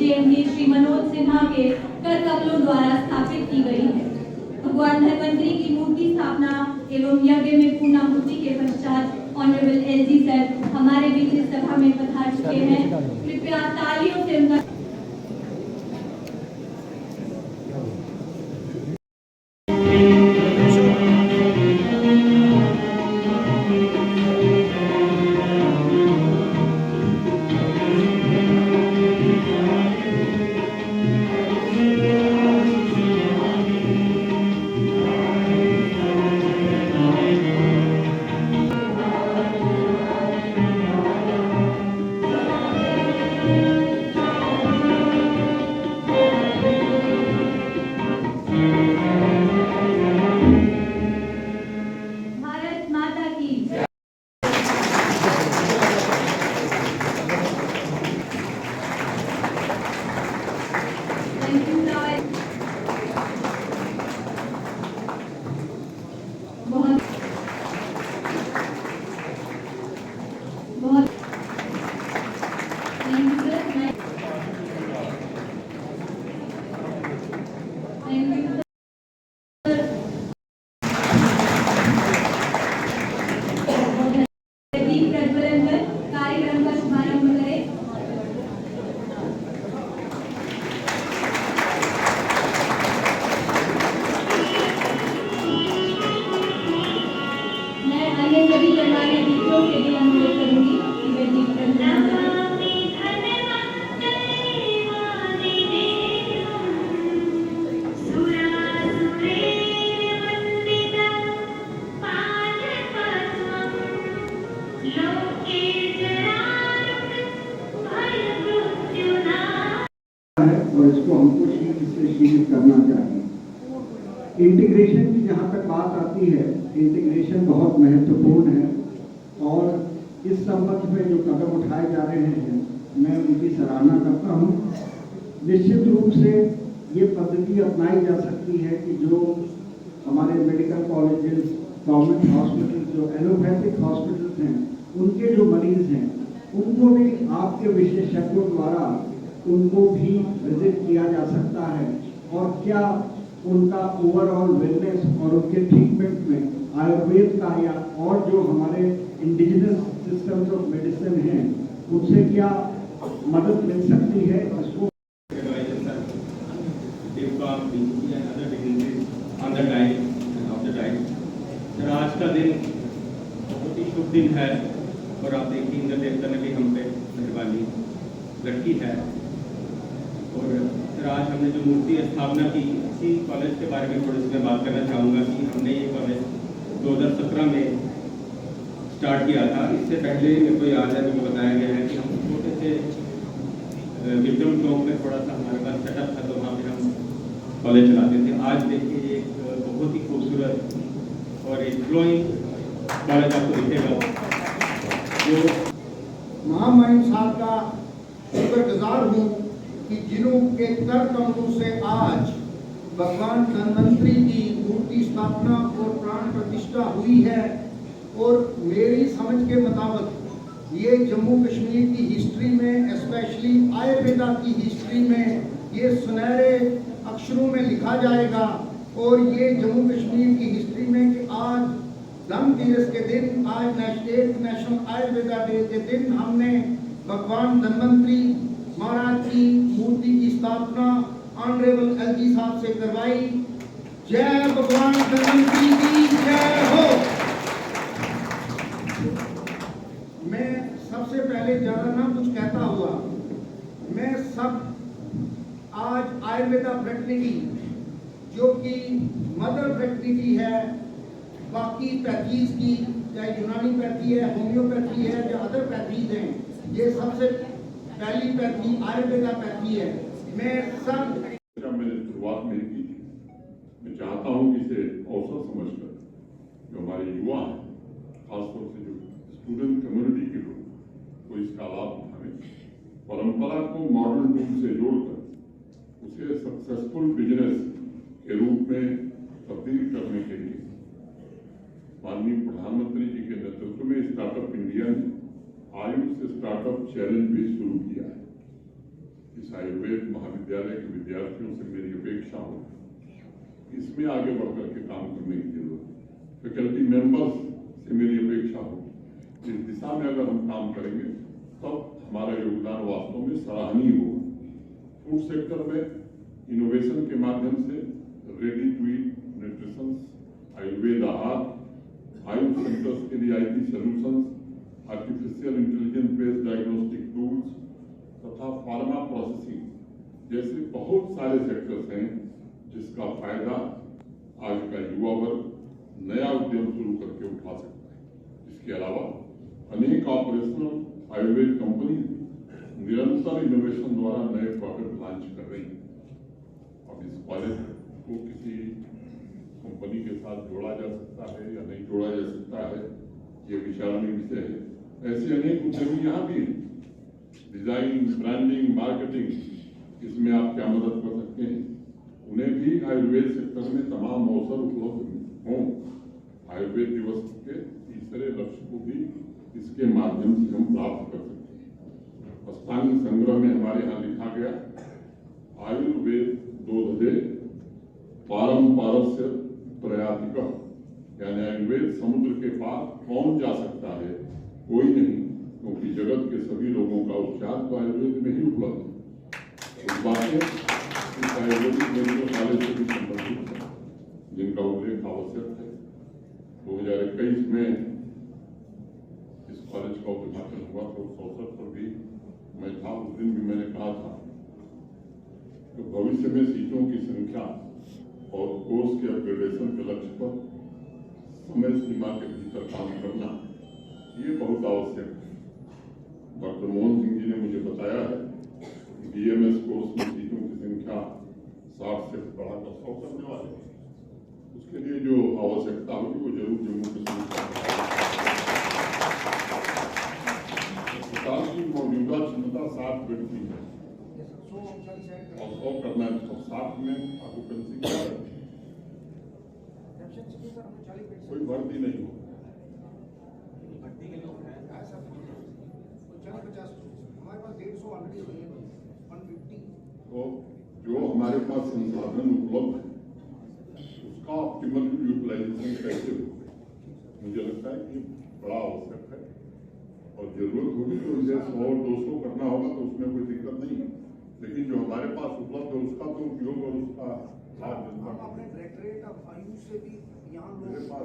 JMD Shri Manoj Sinha के कर कमलों द्वारा स्थापित की गई है। भगवान धन्वंतरी की मूर्ति स्थापना एवं यज्ञ में पूर्णाहुति के पश्चात ऑनरेबल एलजी सर हमारे बीच इस सभा में पधार चुके हैं। कृपया तालियों से उनका और इसको हमको शीर्षित करना चाहिए। इंटीग्रेशन की जहाँ तक बात आती है, इंटीग्रेशन बहुत महत्वपूर्ण है और इस संबंध में जो कदम उठाए जा रहे हैं मैं उनकी सराहना करता हूँ। निश्चित रूप से ये पद्धति अपनाई जा सकती है कि जो हमारे मेडिकल कॉलेजेस, गवर्नमेंट हॉस्पिटल, जो एलोपैथिक हॉस्पिटल्स हैं, उनके जो मरीज हैं उनको भी आपके विशेषज्ञों द्वारा उनको भी विजिट किया जा सकता है और क्या उनका ओवरऑल वेलनेस और उनके ट्रीटमेंट में आयुर्वेद का या और जो हमारे इंडिजिनस सिस्टम्स ऑफ मेडिसिन हैं उनसे क्या मदद मिल सकती है। इसको आज का दिन बहुत ही शुभ दिन है और आप देखिए इंद्र देवता ने भी हम पे मेहरबानी रखी है। और फिर आज हमने जो मूर्ति स्थापना की, इसी कॉलेज के बारे में थोड़ी सी मैं बात करना चाहूँगा कि हमने ये कॉलेज 2017 में स्टार्ट किया था। इससे पहले मेरे को याद है, मेरे को बताया गया है कि हम छोटे से विक्रम चौक में थोड़ा सा हमारे पास सेटअप था, तो वहाँ पर हम कॉलेज चलाते थे। आज देखिए एक बहुत ही खूबसूरत और एक ग्लोइंग कॉलेज आपको दिखेगा जो महामहिम साहब का शुक्रगुजार हूँ कि जिन्हों के कर कमलों से आज भगवान धन्वंतरी की मूर्ति स्थापना और प्राण प्रतिष्ठा हुई है। और मेरी समझ के मुताबिक ये जम्मू कश्मीर की हिस्ट्री में, स्पेशली आयुर्वेदा की हिस्ट्री में ये सुनहरे अक्षरों में लिखा जाएगा। और ये जम्मू कश्मीर की हिस्ट्री में कि आज धम्म दिवस के दिन, आज नेशनल आयुर्वेदा डे के दिन हमने भगवान धन्वंतरी महाराज की मूर्ति की स्थापना ऑनरेबल एलजी साहब से करवाई। जय भगवान धन्वंतरी की जय हो। मैं सबसे पहले ज्यादा ना कुछ कहता हुआ, मैं सब आज आयुर्वेदा फ्रेटर्निटी जो कि मदर फ्रेटर्निटी है बाकी पैथीज की, चाहे यूनानी पैथी है, होम्योपैथी है, जो अदर पैथीज हैं, ये सबसे पहली पैथी आयुर्वेदा पैथी है। मैं सब मैंने शुरुआत नहीं की थी। मैं चाहता हूँ कि इसे अवसर समझकर जो हमारे युवा हैं, खासतौर से जो स्टूडेंट कम्युनिटी के लोग, वो इसका लाभ उठाने, परंपरा को मॉडर्न रूप से जोड़कर उसे सक्सेसफुल बिजनेस के रूप में तब्दील करने के लिए माननीय प्रधानमंत्री जी के नेतृत्व में स्टार्टअप इंडिया ने आयुष स्टार्टअप चैलेंज भी शुरू किया है। इस आयुर्वेद महाविद्यालय के विद्यार्थियों से मेरी अपेक्षा हो, इसमें आगे बढ़कर के काम करने की जरूरत है। फैकल्टी मेंबर्स से मेरी अपेक्षा हो, इस दिशा में अगर हम काम करेंगे तब हमारा योगदान वास्तव में सराहनीय होगा। फूड सेक्टर में इनोवेशन के माध्यम से ready to eat nutrition, Ayurveda आहार, आयुष सेंटर्स के लिए IT solutions, artificial intelligence based diagnostic tools तथा फार्मा प्रोसेसिंग जैसे बहुत सारे सेक्टर्स हैं जिसका फायदा आज का युवा वर्ग नया उद्यम शुरू करके उठा सकता है। इसके अलावा अनेक ऑपरेशनल आयुर्वेद कंपनी निरंतर इनोवेशन द्वारा नए प्रोडक्ट लॉन्च कर रही है। अब इस कॉलेज को किसी कंपनी के साथ जोड़ा जा सकता है या नहीं जोड़ा जा सकता है, ये विचारणीय विषय है। ऐसे अनेक उद्यमी यहाँ भी हैं। डिजाइन, ब्रांडिंग, मार्केटिंग, इसमें आप क्या मदद कर सकते हैं? उन्हें भी आयुर्वेद सेक्टर में तमाम अवसर उपलब्ध हों। आयुर्वेद दिवस के तीसरे लक्ष्य को भी इसके माध्यम से हम प्राप्त कर सकते हैं। अष्टांग संग्रह में हमारे यहाँ लिखा गया, आयुर्वेद दोधे पारंपरस्य प्रयातिक, यानी आयुर्वेद समुद्र के पार कौन जा सकता है? कोई नहीं, क्योंकि जगत के सभी रोगों का उपचार तो आयुर्वेद में ही उपलब्ध है। कुछ बातें इस आयुर्वेदिक मेडिकल कॉलेज से भी संबंधित है जिनका उल्लेख आवश्यक है। 2021 में इस कॉलेज का उद्घाटन हुआ तो उस अवसर पर भी मैं था। उस दिन भी मैंने कहा था कि भविष्य में सीटों की संख्या और कोर्स के अपग्रेडेशन के लक्ष्य पर समय सीमा के भीतर काम करना ये बहुत आवश्यक है। डॉक्टर मोहन सिंह जी ने मुझे बताया है कि BMS कोर्स में सीटों की संख्या 60 से बढ़ाकर 100 करने वाले हैं। उसके लिए जो आवश्यकता होगी वो जरूर जम्मू कश्मीर अस्पताल की मौजूदा क्षमता 60 बेड की है और 100 करना है तो 60 में ऑक्यूपेंसी क्या है? कोई भर्ती नहीं हो। तो जो हमारे पास संसाधन उपलब्ध है उसका ऑप्टिमल यूटिलाइजेशन कैसे हो, मुझे लगता है कि बड़ा आवश्यक है। और जरूरत होगी तो इसे 100-200 करना होगा तो उसमें कोई दिक्कत नहीं है, लेकिन जो हमारे पास उपलब्ध है उसका तो उपयोग और उसका लाभ मिलता है। अपने डायरेक्टरेट ऑफ आयुष से भी यहाँ मेरे पास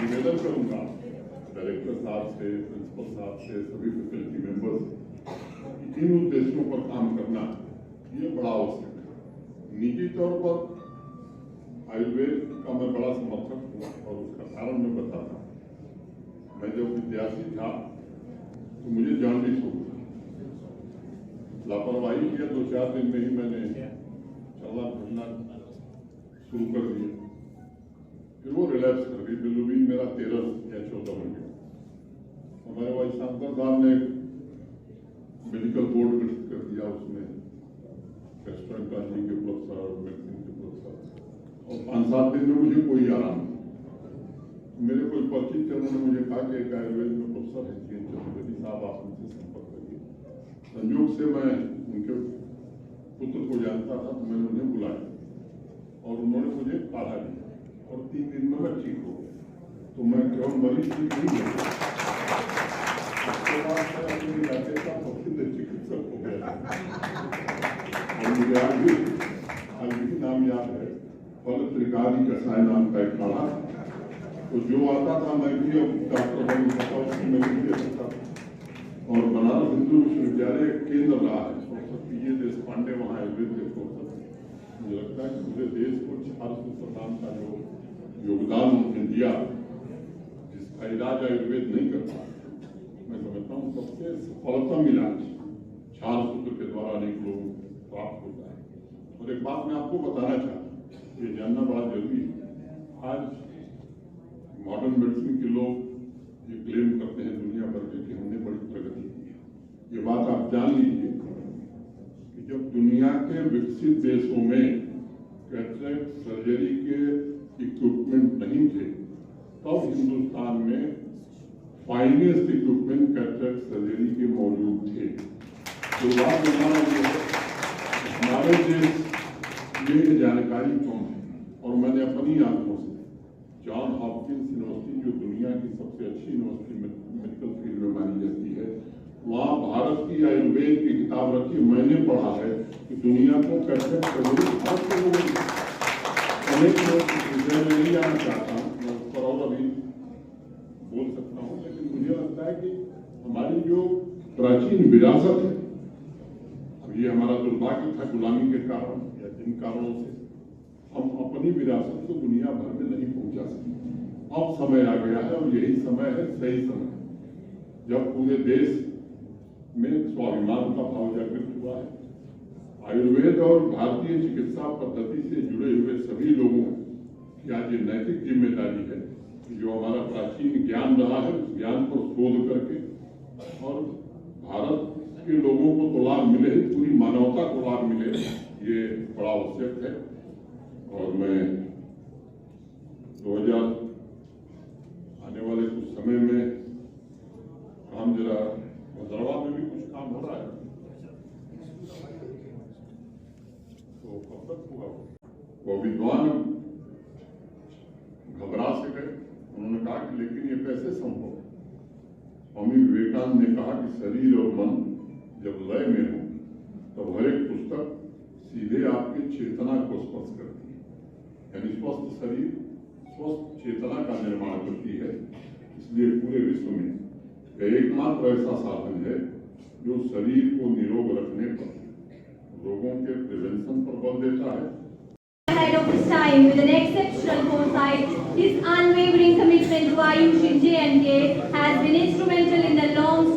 निवेदन करूंगा डायरेक्टर साहब से, प्रिंसिपल साहब से, सभी फैकल्टी मेंबर्स से, इन उद्देश्यों पर काम करना ये बड़ा आवश्यक है। निजी तौर पर आयुर्वेद का मैं बड़ा समर्थक हूँ और उसका कारण मैं बताता हूँ। मैं जब विद्यार्थी था तो मुझे जॉन्डिस हो गया, लापरवाही किया, 2-4 दिन में ही मैंने चलना फिरना शुरू कर दिया। फिर वो रिलैप्स कर गई। बिलोबिन मेरा 13 या 14 हो गया। हमारे वाइस चांसलर साहब ने मेडिकल बोर्ड गठित कर दिया, उसमें गैस्ट्रोएंटरोलॉजी के प्रोफेसर, मेडिसिन के प्रोफेसर, और 5-7 दिन में मुझे कोई आराम नहीं। मेरे कोई परिचित थे, उन्होंने मुझे कहा कि एक आयुर्वेद में प्रोफेसर है CN चतुर्वेदी साहब, आप उनसे संपर्क करिए। संयोग से मैं उनके पुत्र को जानता था तो मैंने उन्हें बुलाया और उन्होंने मुझे काढ़ा दिया और 3 दिन में मैं ठीक हो गया। तो मैं केवल मरीज ठीक नहीं गया, उसके बाद मैं अपने इलाके का प्रसिद्ध चिकित्सक हो गया और मुझे आज भी नाम याद है, फल त्रिकाली कसाय नाम का एक काढ़ा। तो जो आता था मैं भी अब डॉक्टर बन सकता उसको मैं भी दे सकता था। और बनारस हिंदू विश्वविद्यालय केंद्र रहा है, प्रोफेसर PA देशपांडे वहाँ आयुर्वेद के प्रोफेसर। मुझे लगता है कि पूरे देश को 400 नाम का जो योगदान उन्होंने दिया, जिसका इलाज आयुर्वेद नहीं करता, मैं समझता हूँ सबसे सफलतम इलाज 4 सूत्र के द्वारा अनेक लोगों को प्राप्त होता है। और एक बात मैं आपको बताना चाहता हूँ, ये जानना बड़ा जरूरी है। आज मॉडर्न मेडिसिन के लोग ये क्लेम करते हैं दुनिया भर में कि हमने बड़ी प्रगति की है। ये बात आप जान लीजिए कि जब दुनिया के विकसित देशों में कैटरेक्ट सर्जरी के इक्विपमेंट नहीं थे, तब हिंदुस्तान में फाइनेस्ट इक्विपमेंट कैटरेक्ट सर्जरी के मौजूद थे। शुरुआत में हमारे देश में जानकारी कम है और मैंने अपनी आंखों से जॉन हॉपकिंस यूनिवर्सिटी, जो दुनिया की सबसे अच्छी यूनिवर्सिटी मेडिकल फील्ड में मानी जाती है, वहाँ भारत की आयुर्वेद की किताब रखी, मैंने पढ़ा है कि दुनिया को कैटरेक्ट सर्जरी भारत के लोगों ने अनेक लोग विषय में नहीं आना चाहता हूँ, मैं उस पर और अभी बोल सकता हूँ, लेकिन मुझे लगता है कि हमारी जो प्राचीन विरासत है, अब ये हमारा दुर्भाग्य था गुलामी के कारण या जिन कारणों से हम अपनी विरासत को दुनिया भर में नहीं पहुंचा सके। अब समय आ गया है और यही समय है, सही समय, जब पूरे देश में स्वाभिमान का भाव जागृत हुआ है। आयुर्वेद और भारतीय चिकित्सा पद्धति से जुड़े हुए सभी लोगों की आज ये नैतिक जिम्मेदारी है कि जो हमारा प्राचीन ज्ञान रहा है उस ज्ञान पर शोध करके और भारत के लोगों को तो लाभ मिले, पूरी मानवता को लाभ मिले, ये बड़ा आवश्यक है। और मैं 2000 आने वाले कुछ समय में काम जरा भद्रवा में भी कुछ काम हो रहा है, तो कब तक होगा? वो विद्वान घबरा से गए, उन्होंने कहा कि लेकिन ये कैसे संभव? स्वामी विवेकानंद ने कहा कि शरीर और मन जब लय में हो तब हर एक पुस्तक सीधे आपकी चेतना को स्पर्श करती है, यानी स्वस्थ शरीर स्वस्थ चेतना का निर्माण करती है। इसलिए पूरे विश्व में एकमात्र ऐसा साधन है जो शरीर को निरोग रखने पर, रोगों के प्रिवेंशन पर बल देता है। Ahead of his time, with an exceptional foresight, his unwavering commitment to Ayush in J&K has been instrumental in the long